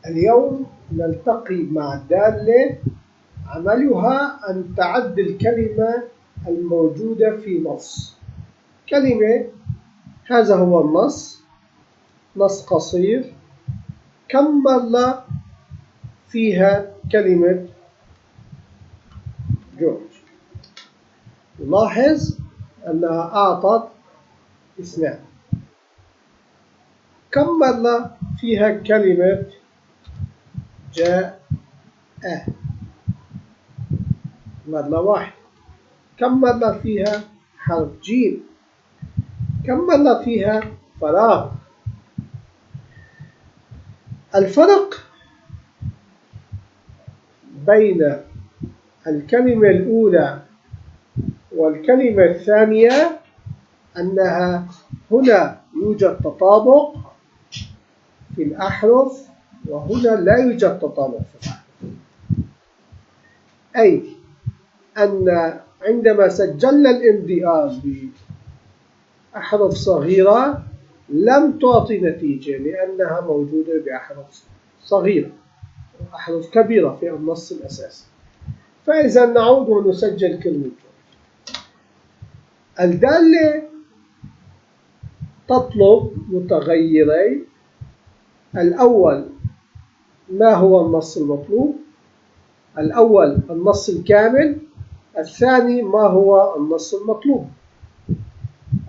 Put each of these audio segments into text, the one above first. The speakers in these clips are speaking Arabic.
اليوم نلتقي مع دالة عملها أن تعد الكلمة الموجودة في نص. كلمة، هذا هو النص، نص قصير. كم مرة فيها كلمة جورج؟ نلاحظ أنها أعطت 2. كم مرة فيها كلمة جاء؟ مرة 1. كم مرة فيها حرف جيم؟ كم مرة فيها فراغ؟ الفرق بين الكلمة الأولى والكلمة الثانية أنها هنا يوجد تطابق في الأحرف وهنا لا يوجد تطابق في الأحرف، أي أن عندما سجلنا الMDR بأحرف صغيرة لم تعطي نتيجة لأنها موجودة بأحرف صغيرة وأحرف كبيرة في النص الأساسي. فإذا نعود ونسجل كلمة الدالة تطلب متغيرين. الأول ما هو النص المطلوب؟ الأول النص الكامل، الثاني ما هو النص المطلوب.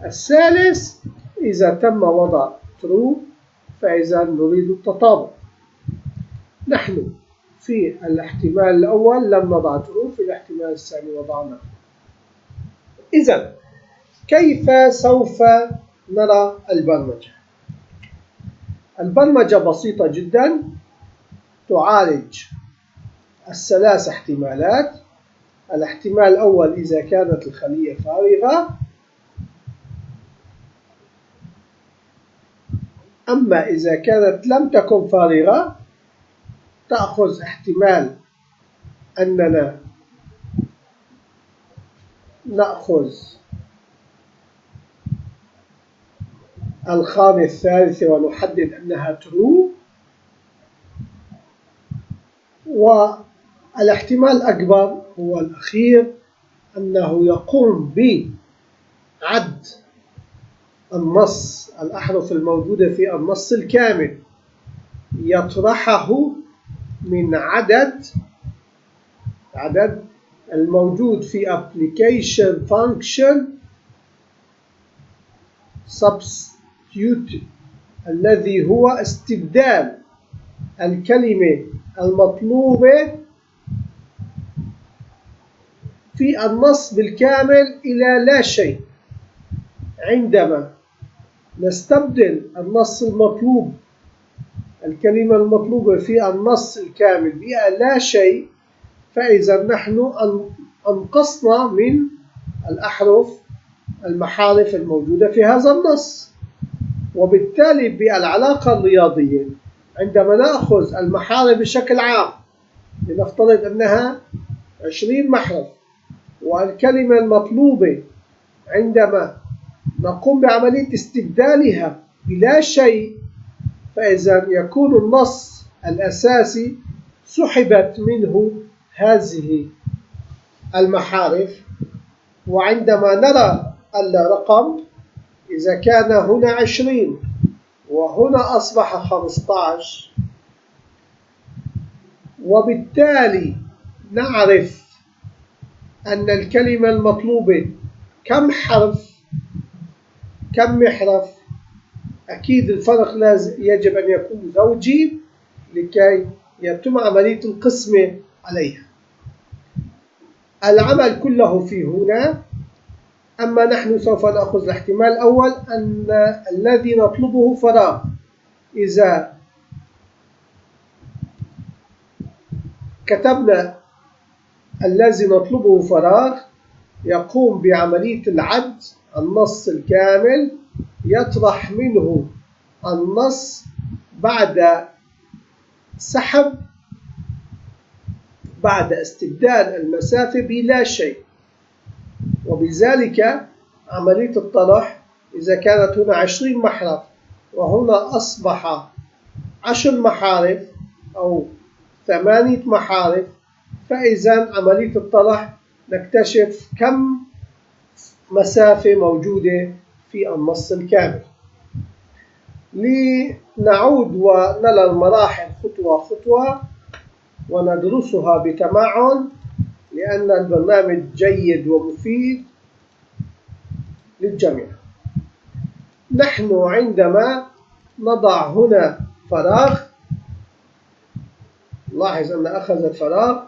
الثالث إذا تم وضع true فإذا نريد التطابق. نحن في الاحتمال الأول لم نضع true، في الاحتمال الثاني وضعنا. إذا كيف سوف نرى البرمجة؟ البرمجة بسيطة جدا، تعالج الثلاث احتمالات. الاحتمال الأول إذا كانت الخلية فارغة، أما إذا كانت لم تكن فارغة تأخذ احتمال أننا نأخذ الخانة الثالثة ونحدد أنها true. والاحتمال الأكبر هو الأخير، أنه يقوم بعد النص الأحرف الموجودة في النص الكامل يطرحه من عدد الموجود في application function substitute الذي هو استبدال الكلمة المطلوبة في النص بالكامل إلى لا شيء. عندما نستبدل النص المطلوب، الكلمة المطلوبة في النص الكامل بإلى لا شيء، فإذا نحن أنقصنا من المحارف الموجودة في هذا النص. وبالتالي بالعلاقة الرياضية عندما نأخذ المحارف بشكل عام، لنفترض أنها 20 محرف، والكلمة المطلوبة عندما نقوم بعملية استبدالها بلا شيء، فإذا يكون النص الأساسي سحبت منه هذه المحارف. وعندما نرى الرقم إذا كان هنا 20 وهنا أصبح 15، وبالتالي نعرف أن الكلمة المطلوبة كم محرف. أكيد الفرق يجب أن يكون زوجي لكي يتم عملية القسمة عليها. العمل كله في هنا. أما نحن سوف نأخذ الاحتمال الأول أن الذي نطلبه فراغ. إذا كتبنا الذي نطلبه فراغ يقوم بعملية العد النص الكامل، يطرح منه النص بعد استبدال المسافة بلا شيء. وبذلك عملية الطرح إذا كانت هنا 20 محرف وهنا أصبح 10 محارف، أو 8 محارف، فإذا عملية الطرح نكتشف كم مسافة موجودة في النص الكامل. لنعود ونرى المراحل خطوة خطوة وندرسها بتمعن، لأن البرنامج جيد ومفيد للجميع. نحن عندما نضع هنا فراغ، لاحظ أن أخذ الفراغ،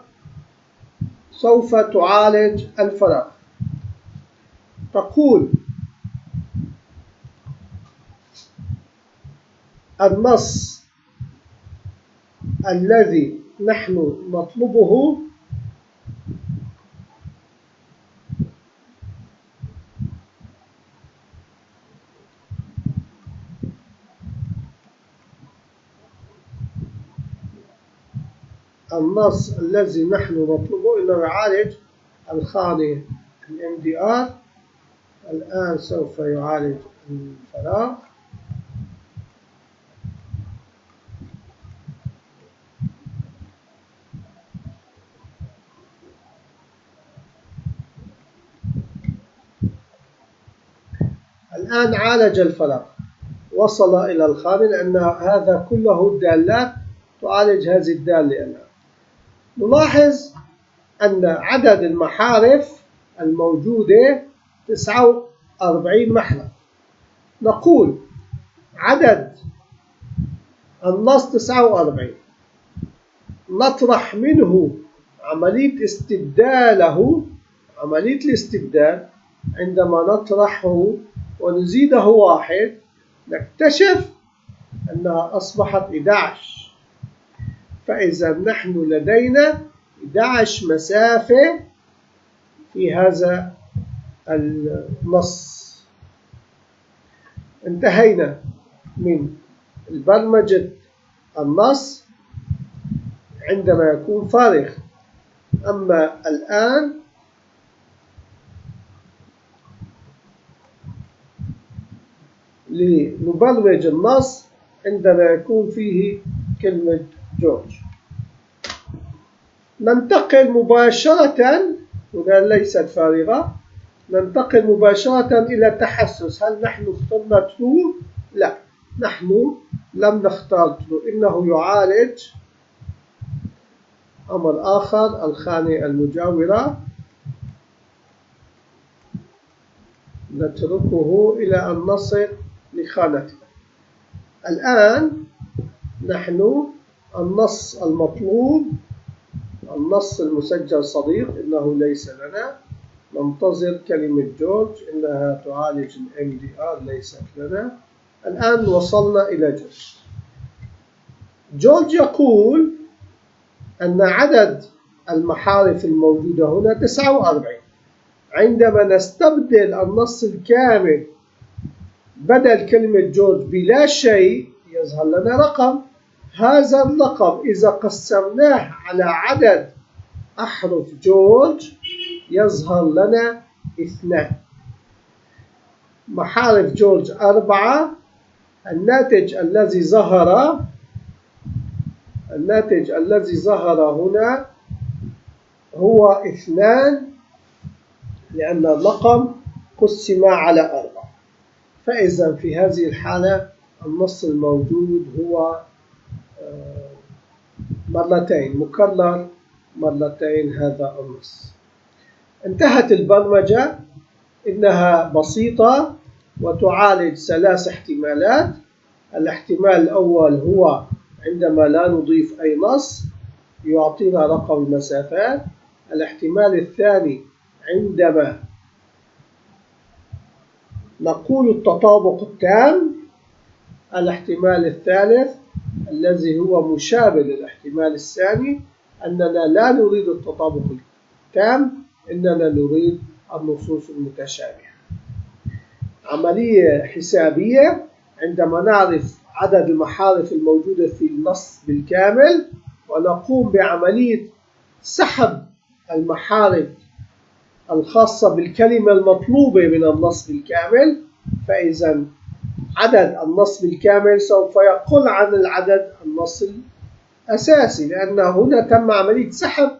سوف تعالج الفراغ. تقول النص الذي نحن نطلبه إنه يعالج الخانة MDR. الآن سوف يعالج الفراغ. الآن عالج الفراغ، وصل إلى الخانة، لأن هذا كله الدالات تعالج هذه الدالة الآن. نلاحظ أن عدد المحارف الموجودة 49 محرف. نقول عدد النص 49، نطرح منه عملية استبداله، عملية الاستبدال عندما نطرحه ونزيده 1 نكتشف أنها أصبحت 11. فإذا نحن لدينا 11 مسافة في هذا النص. انتهينا من برمجة النص عندما يكون فارغ. أما الآن لنبرمج النص عندما يكون فيه كلمة جورج. ننتقل مباشرة، هنا ليست فارغة، ننتقل مباشرة إلى التحسس. هل نحن اخترنا ترو؟ لا، نحن لم نختار ترو، إنه يعالج أمر آخر، الخانة المجاورة، نتركه إلى أن نصل لخانتنا. الآن نحن النص المطلوب، النص المسجل صديق، إنه ليس لنا، ننتظر كلمة جورج، إنها تعالج MDR، ليست لنا. الآن وصلنا إلى جورج. جورج يقول أن عدد المحارف الموجودة هنا 49. عندما نستبدل النص الكامل بدل كلمة جورج بلا شيء يظهر لنا رقم. هذا الرقم إذا قسمناه على عدد أحرف جورج يظهر لنا 2. محارف جورج 4. الناتج الذي ظهر هنا هو 2، لأن الرقم قسم على 4. فإذا في هذه الحالة النص الموجود هو مرتين، مكرر مرتين هذا النص. انتهت البرمجة، إنها بسيطة وتعالج 3 احتمالات. الاحتمال الأول هو عندما لا نضيف أي نص يعطينا رقم المسافات. الاحتمال الثاني عندما نقول التطابق التام. الاحتمال الثالث الذي هو مشابه للاحتمال الثاني أننا لا نريد التطابق التام، إننا نريد النصوص المتشابهة. عملية حسابية، عندما نعرف عدد المحارف الموجودة في النص بالكامل ونقوم بعملية سحب المحارف الخاصة بالكلمة المطلوبة من النص بالكامل، فإذا عدد النص بالكامل سوف يقل عن العدد النص أساسي، لأن هنا تم عملية سحب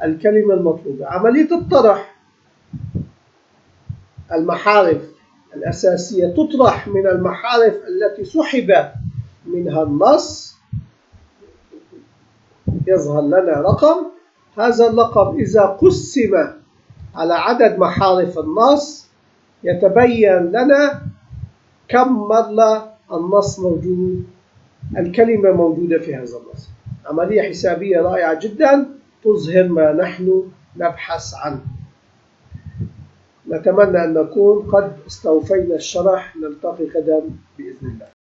الكلمة المطلوبة. عملية الطرح، المحارف الأساسية تطرح من المحارف التي سحب منها النص، يظهر لنا رقم. هذا الرقم إذا قسم على عدد محارف النص يتبين لنا كم مرة النص موجود، الكلمة موجودة في هذا النص. عملية حسابية رائعة جدا تظهر ما نحن نبحث عنه. نتمنى أن نكون قد استوفينا الشرح. نلتقي غدا بإذن الله.